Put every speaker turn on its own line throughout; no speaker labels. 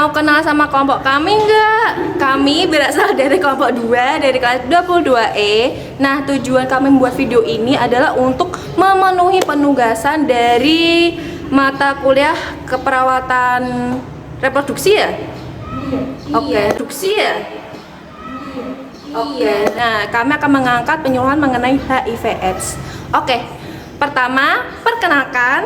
Mau kenal sama kelompok kami nggak? Kami berasal dari kelompok 2 dari kelas 22E. Nah, tujuan kami membuat video ini adalah untuk memenuhi penugasan dari mata kuliah keperawatan reproduksi ya? Oke, reproduksi ya? Oke. Nah, kami akan mengangkat penyuluhan mengenai HIV/AIDS. Oke. Pertama, perkenalkan,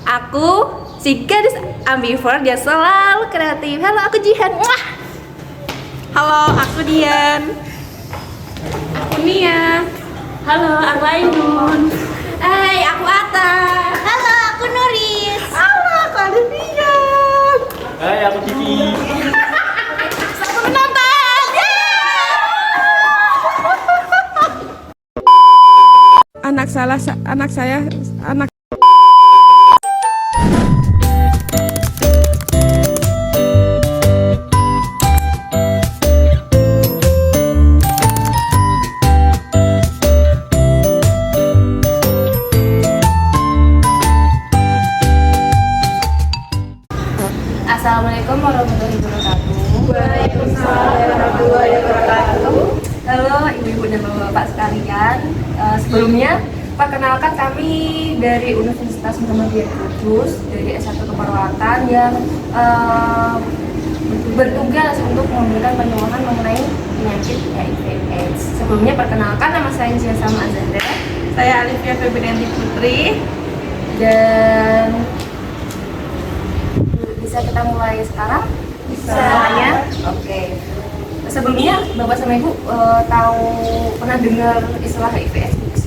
aku si gadis ambivert yang selalu kreatif. Halo, aku Jihan. Mwah!
Halo, aku Dian.
Aku Nia. Halo, aku Ainun. Hai, aku Ata.
Halo, aku Nuris.
Halo, aku Alifian.
Hai, aku Kiki.
Selamat menonton.
Anak saya
Assalamualaikum warahmatullahi wabarakatuh.
Waalaikumsalam warahmatullahi wabarakatuh.
Halo ibu-ibu dan bapak-bapak sekalian. Sebelumnya perkenalkan kami dari Universitas Muhammadiyah Kudus dari S1 Keperawatan yang bertugas untuk memberikan penyuluhan mengenai penyakit HIV/AIDS. Sebelumnya perkenalkan, nama saya Jihan Salma Azahra.
Saya Alifia Febrianti Putri.
Dan bisa kita mulai sekarang?
Bisa.
Semuanya? Oke. Sebelumnya Bapak sama Ibu tahu pernah dengar istilah HIV/AIDS?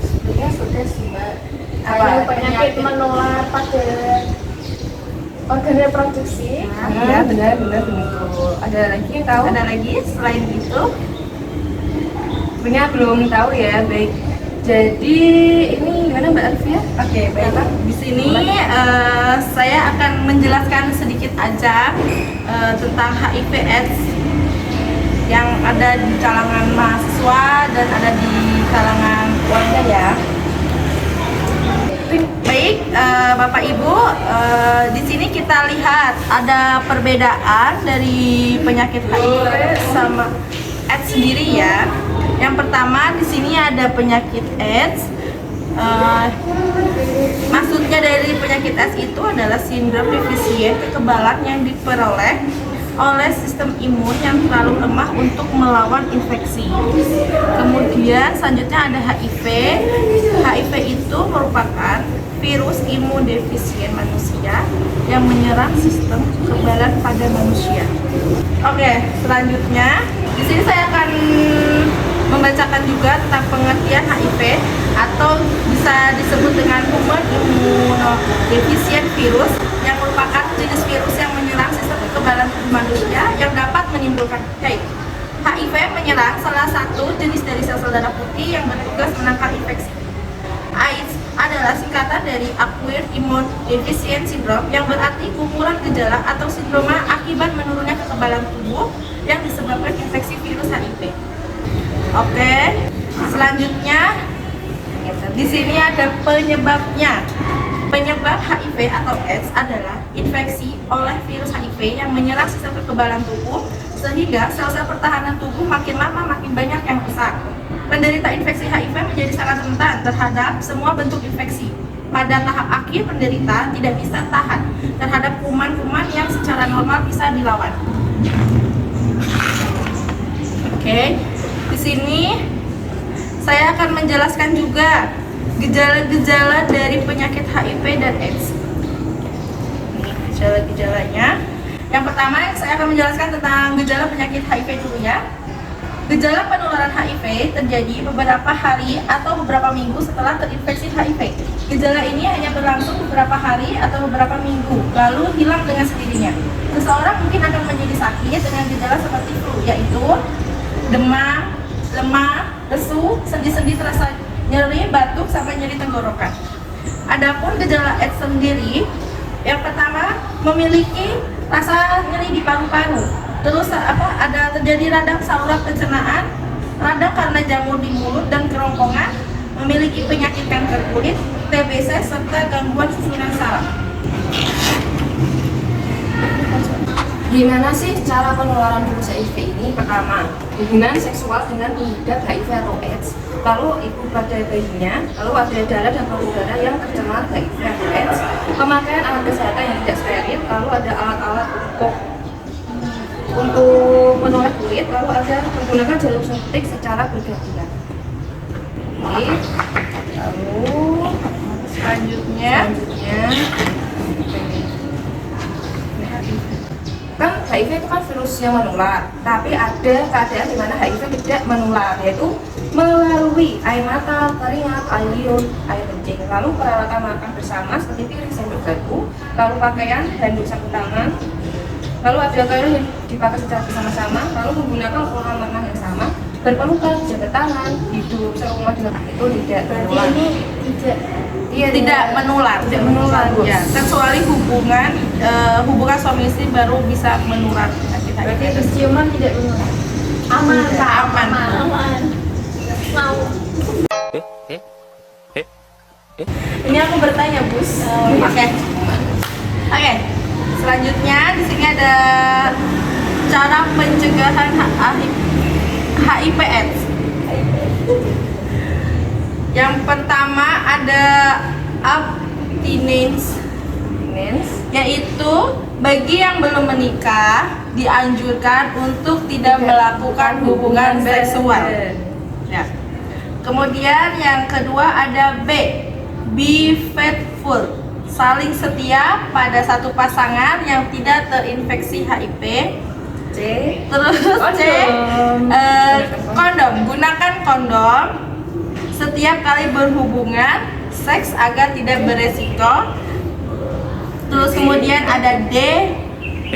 Sebenarnya sudah sih Mbak.
Apa?
Penyakit menular pada organ reproduksi.
Ya, benar begitu. Ada lagi yang tahu?
Ada lagi selain itu?
Sebenarnya belum tahu ya, baik. Jadi ini gimana Mbak Alfia?
Oke, baik. Di sini saya akan menjelaskan sedikit aja tentang HIV/AIDS yang ada di kalangan mahasiswa dan ada di kalangan warga ya. Baik, Bapak Ibu, di sini kita lihat ada perbedaan dari penyakit HIV sama AIDS sendiri ya. Yang pertama di sini ada penyakit AIDS. Maksudnya dari penyakit AIDS itu adalah sindrom defisien kekebalan yang diperoleh oleh sistem imun yang terlalu lemah untuk melawan infeksi. Kemudian selanjutnya ada HIV. HIV itu merupakan virus imunodefisien manusia yang menyerang sistem kekebalan pada manusia. Oke, selanjutnya di sini saya akan membacakan juga tentang pengertian HIV atau bisa disebut dengan human immunodefisien virus yang merupakan jenis virus yang menyerang sistem kekebalan tubuh manusia yang dapat menimbulkan AIDS. HIV menyerang salah satu jenis dari sel-sel darah putih yang bertugas menangkal infeksi. AIDS adalah singkatan dari Acquired Immune Deficiency Syndrome yang berarti kumpulan gejala atau sindroma akibat menurunnya kekebalan tubuh yang disebabkan infeksi virus HIV. Oke, selanjutnya di sini ada penyebabnya. Penyebab HIV atau AIDS adalah infeksi oleh virus HIV yang menyerang sistem kekebalan tubuh sehingga sel-sel pertahanan tubuh makin lama makin banyak yang rusak. Penderita infeksi HIV menjadi sangat rentan terhadap semua bentuk infeksi. Pada tahap akhir, penderita tidak bisa tahan terhadap kuman-kuman yang secara normal bisa dilawan. Oke, di sini saya akan menjelaskan juga gejala-gejala dari penyakit HIV dan AIDS. Ini gejala-gejalanya. Yang pertama, saya akan menjelaskan tentang gejala penyakit HIV dulu ya. Gejala penularan HIV terjadi beberapa hari atau beberapa minggu setelah terinfeksi HIV. Gejala ini hanya berlangsung beberapa hari atau beberapa minggu, lalu hilang dengan sendirinya. Seseorang mungkin akan menjadi sakit dengan gejala seperti flu, yaitu demam, lemah, lesu, sendi-sendi terasa nyeri, batuk, sampai nyeri tenggorokan. Adapun gejala AIDS sendiri, yang pertama memiliki rasa nyeri di paru-paru, terus ada terjadi radang saluran pencernaan, radang karena jamur di mulut dan kerongkongan, memiliki penyakit kanker kulit, TBC, serta gangguan susunan saraf.
Gimana sih cara penularan virus HIV ini? Pertama, hubungan seksual dengan pengidap HIV atau AIDS. Lalu ibu pada bayinya, lalu ada darah dan pembuluh darah yang tercemar HIV atau AIDS. Pemakaian alat kesehatan yang tidak steril, lalu ada alat-alat untuk menolak kulit, lalu ada menggunakan jalur suntik secara bergantian. Oke. Lalu
Selanjutnya
kan HIV itu kan virus yang menular, tapi ada keadaan di mana HIV tidak menular, yaitu melalui air mata, keringat, air liur, air kencing, lalu peralatan makan bersama seperti piring, sendok, garpu, lalu pakaian, handuk, sapu tangan, lalu ada toilet yang dipakai secara bersama-sama, lalu menggunakan pola warna yang sama, berpelukan, jaga tangan, hidup serumah dengan itu tidak menular.
tidak menular.
Bu.
Ya, kecuali hubungan suami istri baru bisa menular penyakit
Berarti
HIV.
ciuman tidak menular. Aman,
Tidak,
Kak.
aman.
Aman. Mau.
Ini aku bertanya, Bus. Oke. Selanjutnya di sini ada cara pencegahan HIV/AIDS. Yang pertama ada abstinence, yaitu bagi yang belum menikah dianjurkan untuk tidak melakukan hubungan seksual. Ya. Kemudian yang kedua ada be faithful, saling setia pada satu pasangan yang tidak terinfeksi HIV. Terus kondom, gunakan kondom setiap kali berhubungan seks agar tidak beresiko. Terus kemudian ada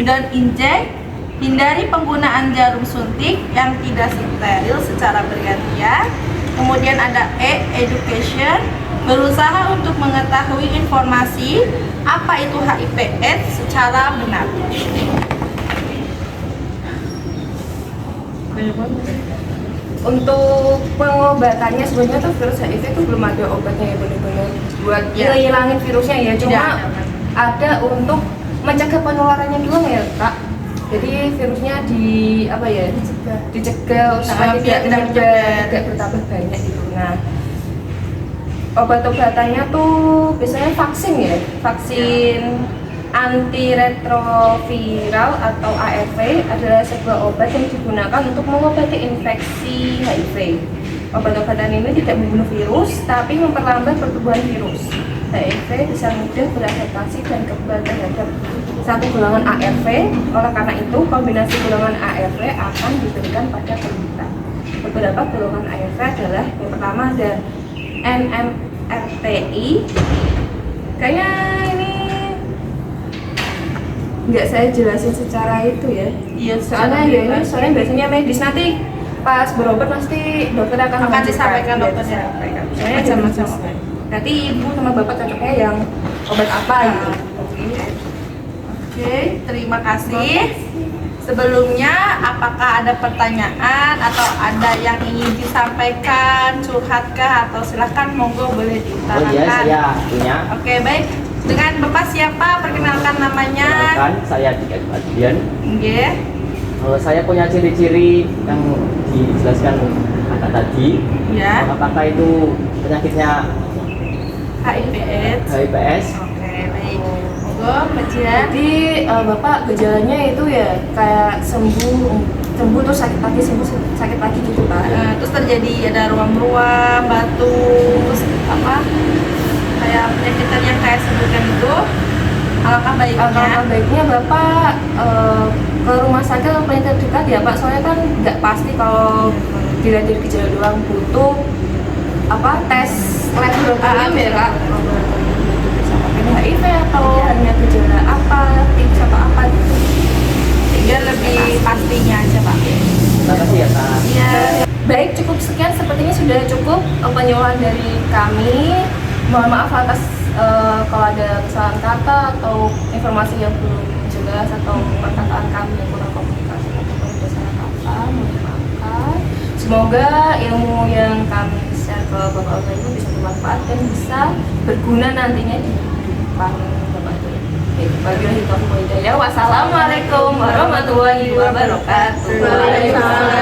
don't inject, hindari penggunaan jarum suntik yang tidak steril secara bergantian. Kemudian ada education, berusaha untuk mengetahui informasi apa itu HIV/AIDS secara benar.
Untuk pengobatannya sebenarnya tuh virus HIV itu belum ada obatnya ya benar-benar buat
Ya.
ngilangin virusnya ya, cuma
Tidak.
ada untuk mencegah penularannya dulu ya Kak. Jadi virusnya dicegah supaya
biar tidak
tidak bertambah banyak gitu. Nah, obat-obatannya tuh biasanya vaksin ya, vaksin antiretroviral atau ARV adalah sebuah obat yang digunakan untuk mengobati infeksi HIV. Obat-obatan ini tidak membunuh virus, tapi memperlambat pertumbuhan virus. HIV bisa mudah beradaptasi dan kebal terhadap satu golongan ARV. Oleh karena itu, kombinasi golongan ARV akan diberikan pada penderita. Beberapa golongan ARV adalah yang pertama ada NMRTI. Kayaknya ini nggak saya jelasin secara itu ya.
Iya,
Soalnya ya ini soalnya biasanya medis, nanti pas berobat pasti dokter akan
disampaikan
ya,
dokternya.
disampaikan. Soalnya
Macam-macam.
medis. Nanti ibu sama bapak cocoknya yang obat apa gitu.
Oke, terima kasih. Sebelumnya, apakah ada pertanyaan atau ada yang ingin disampaikan, curhatkah atau silahkan monggo boleh
Oh
diutarakan.
iya, saya punya.
Oke, baik. Dengan Bapak siapa? Perkenalkan namanya.
Kenalkan, saya Dika Adrian.
Oke.
Saya punya ciri-ciri yang dijelaskan kakak tadi.
Ya.
Apakah itu penyakitnya
HIV/AIDS.
HIV/AIDS?
Oke, baik. Monggo, Mbak Jian.
Jadi bapak gejalanya itu ya kayak sembuh terus sakit lagi, sembuh sakit lagi gitu Pak.
Terus terjadi ada ruam-ruam, batu, terus kayak penyakit yang kayak sebutkan itu. Alangkah
Alangkah
baiknya
baiknya bapak ke rumah sakit atau klinik terdekat ya Pak, soalnya kan nggak pasti kalau dilihat dari gejala doang, butuh tes laboratorium ya Kak. Bisa pakai HIV atau hanya gejala apa, tips atau apa gitu.
sehingga lebih pastinya aja Pak.
Terima kasih ya Kak.
Iya.
Baik, cukup sekian, sepertinya sudah cukup penyuluhan dari kami. Mohon maaf atas kalau ada kesalahan kata atau informasi yang belum jelas atau perkataan kami yang kurang komunikasi atau ada salah kata, mohon dimaafkan. Semoga ilmu yang kami share ke Bapak Ibu bisa bermanfaat dan bisa berguna nantinya di depan Bapak Ibu. Wabillahi taufiq wal hidayah. Wassalamualaikum warahmatullahi wabarakatuh.
Waalaikumsalam.